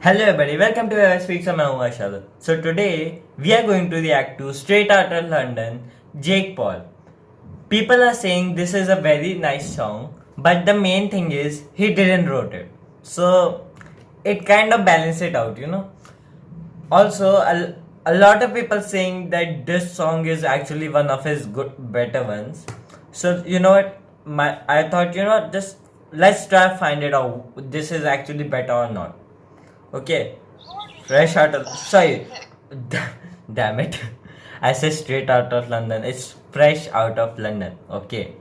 Hello everybody, welcome to our Speaks of Mahua Shadad. So today we are going to react to Straight Outta London, Jake Paul. People are saying this is a very nice song, but the main thing is he didn't wrote it. So it kind of balance it out. Also, a lot of people saying that this song is actually one of his better ones. So you know what? I thought just let's try find it out. This is actually better or not. Okay, fresh out of sorry, damn it, I said straight out of London. It's fresh out of London. Okay,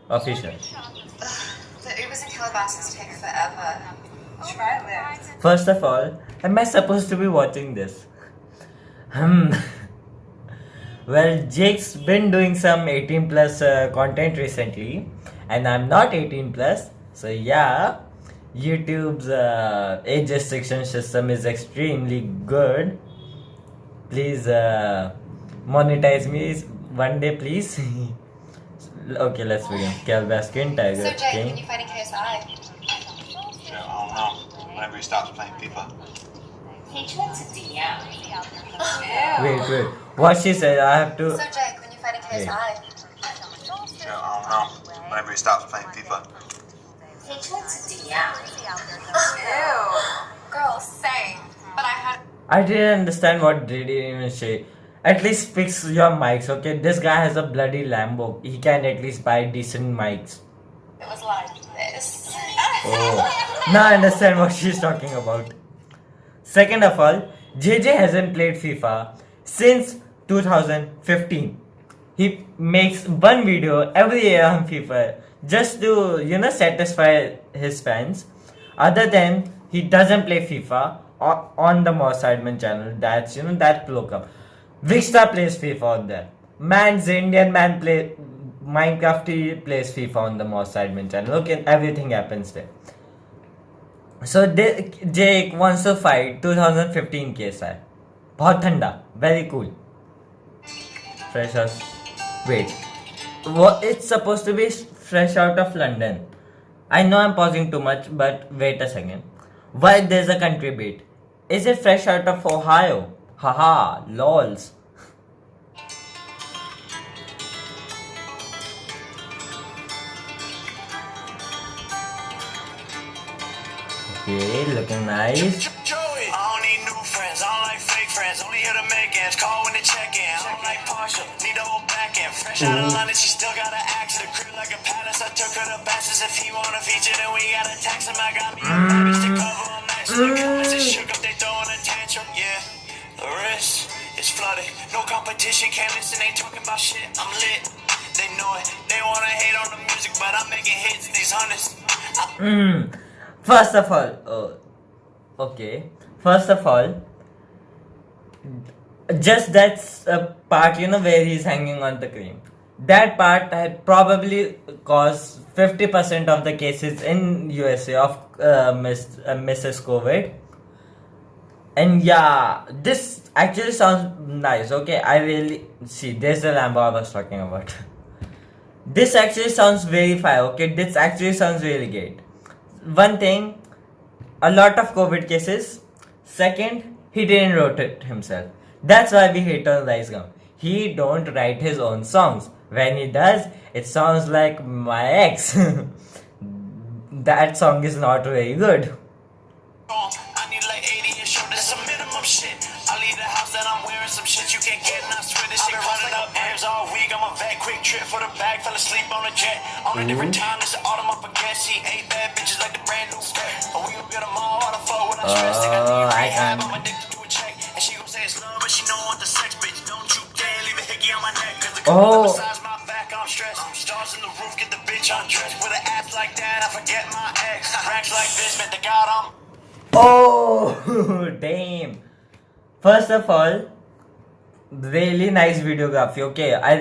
official. The Ubers in Calabasas take forever. Try Lyft. First of all, am I supposed to be watching this? Well, Jake's been doing some 18 plus content recently, and I'm not 18 plus, so yeah. YouTube's age restriction system is extremely good. Please monetize me one day, please. Okay, let's begin. Calbaskin Tiger So Jake, King. when you fighting KSI? Yeah, I don't know. Whenever he stops playing FIFA. He tried to DM Wait. What she said? I have to. So Jake, when you fighting KSI? Yeah, I don't know. Whenever he stops playing FIFA. He tried to DM Ew. Girl, same. But I had. I didn't understand what did he even say. At least fix your mics, okay? This guy has a bloody Lambo. He can at least buy decent mics. It was like this. Oh. Now I understand what she's talking about. Second of all, JJ hasn't played FIFA since 2015. He makes one video every year on FIFA just to, satisfy his fans. Other than he doesn't play FIFA on the Moss Sideman channel. That's, that program. Vixta plays FIFA on there. Man's Indian man play Minecraft, he plays FIFA on the Moss Sideman channel. Okay, everything happens there. So Jake wants to fight 2015 KSI. बहुत ठंडा, very cool. Fresh out. Wait, what? It's supposed to be fresh out of London. I know I'm pausing too much, but wait a second. Why there's a country beat? Is it fresh out of Ohio? Haha, lols. Okay, looking nice. Joey. I don't need new friends, I don't like fake friends. Only here to make ends, call when they check in. I don't like partial, need the whole back end. Fresh out of London, she still got an axe. The crib like a palace, I took her to Basses. If he wanna feature, then we gotta tax him. I got me a package to cover him nice. The comments is shook up, they throwing a tantrum. Yeah, the wrist is flooded. No competition, can't listen, ain't talking about shit. I'm lit, they know it. They wanna hate on the music, but I'm making hits, these hundreds. First of all, okay. First of all, just that's a part, where he's hanging on the cream. That part had probably caused 50% of the cases in USA of Mrs. COVID. And yeah, this actually sounds nice. Okay, I really see. There's the Lambo I was talking about. This actually sounds very fire. Okay, this actually sounds really great. One thing, a lot of COVID cases. Second, he didn't wrote it himself. That's why we hate on Rice Gum. He don't write his own songs. When he does, it sounds like my ex. That song is not very good. I need like 80 and show this some minimum shit. I leave the house that I'm wearing some shit you can't get, and I swear this shit running up airs all week. I'm a vet, quick trip for the bag, fell asleep on a jet. On a different time, this is autumn, I forget. See 8 bad bitches like the brand new skirt. Oh, we gon' get them all out of fuck when I stress. They got the rehab, I'm addicted to a check. And she gon' say it's love, but she know I want the sex, bitch. Don't you dare leave a hickey on my neck, cause the girl besides my back, I'm stressed. Stars in the roof, get the bitch undressed. With an ass like that, I forget my ex. Racks like this, man, the God I'm. Oh, damn. First of all, really nice videography. Okay, I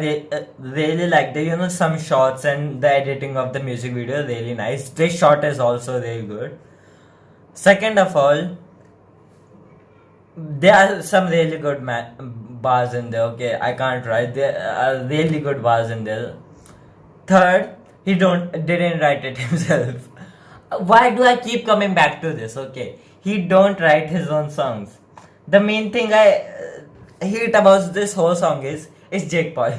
really like the some shots and the editing of the music video. Really nice. This shot is also really good. Second of all, there are some really good bars in there. Okay, I can't write. There are really good bars in there. Third, he didn't write it himself. Why do I keep coming back to this? Okay, he don't write his own songs. The main thing I hate about this whole song is Jake Paul.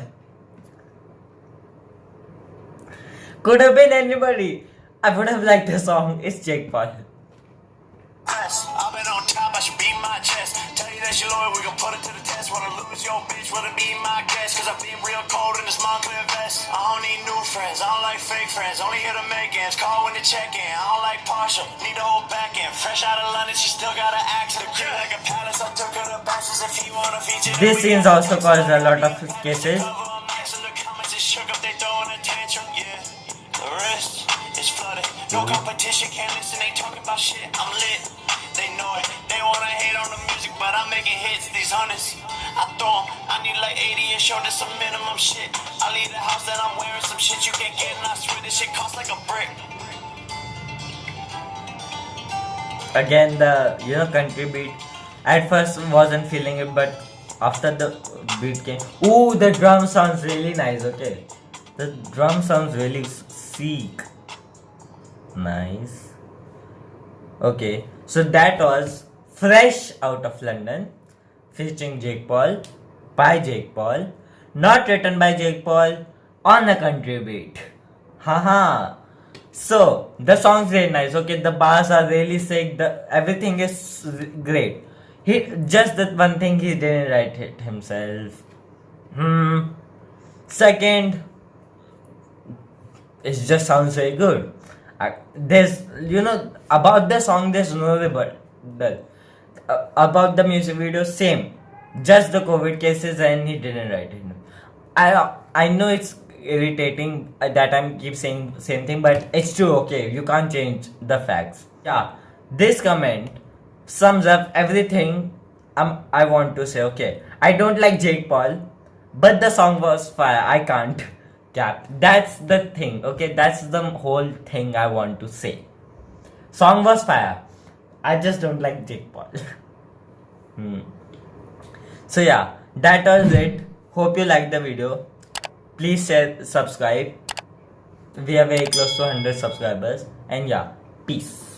Could have been anybody. I would have liked the song. It's Jake Paul. I've been on top, I should beat my chest. Tell you that she loyal, we gon' put it to the test. Wanna lose your bitch, wanna be my guest. Cause I been real cold in this Montclair vest. I don't need new friends, I don't like fake friends. Only here to make ends, call when to check in. I don't like partial, need the whole back end. Fresh out of London, she still got an accent. Crib like a palace, I took her to Basses. If you wanna feature, This scenes also cause a lot of cases. Shook up, they throwing a tantrum, yeah. The rest is flooded. No competition, can't listen, they talking about shit. I'm lit, they know it. They wanna hate on the music, but I'm making hits, these hundreds. I throw 'em, I need like 80 and show this some minimum shit. I leave the house that I'm wearing some shit you can't get, and I swear this shit costs like a brick. Again, the country beat. At first wasn't feeling it, but after the beat came, ooh, the drum sounds really nice. Okay, the drum sounds really sick. Nice. Okay, so that was Fresh Out of London featuring Jake Paul by Jake Paul, not written by Jake Paul, on a country beat. Haha. So the song's very nice. Okay, the bars are really sick. Everything is great. He just that one thing he didn't write it himself. Second, it just sounds very good. There's about the song there's no rebuttal. About the music video, same. Just the COVID cases and he didn't write it. I know it's irritating that I'm keep saying same thing, but it's true. Okay, you can't change the facts. Yeah, this comment sums up everything I want to say. Okay, I don't like Jake Paul, but the song was fire. I can't cap. That's the thing. Okay, that's the whole thing I want to say. Song was fire. I just don't like Jake Paul. So yeah, that was it. Hope you liked the video. Please share, subscribe. We are very close to 100 subscribers. And yeah, peace.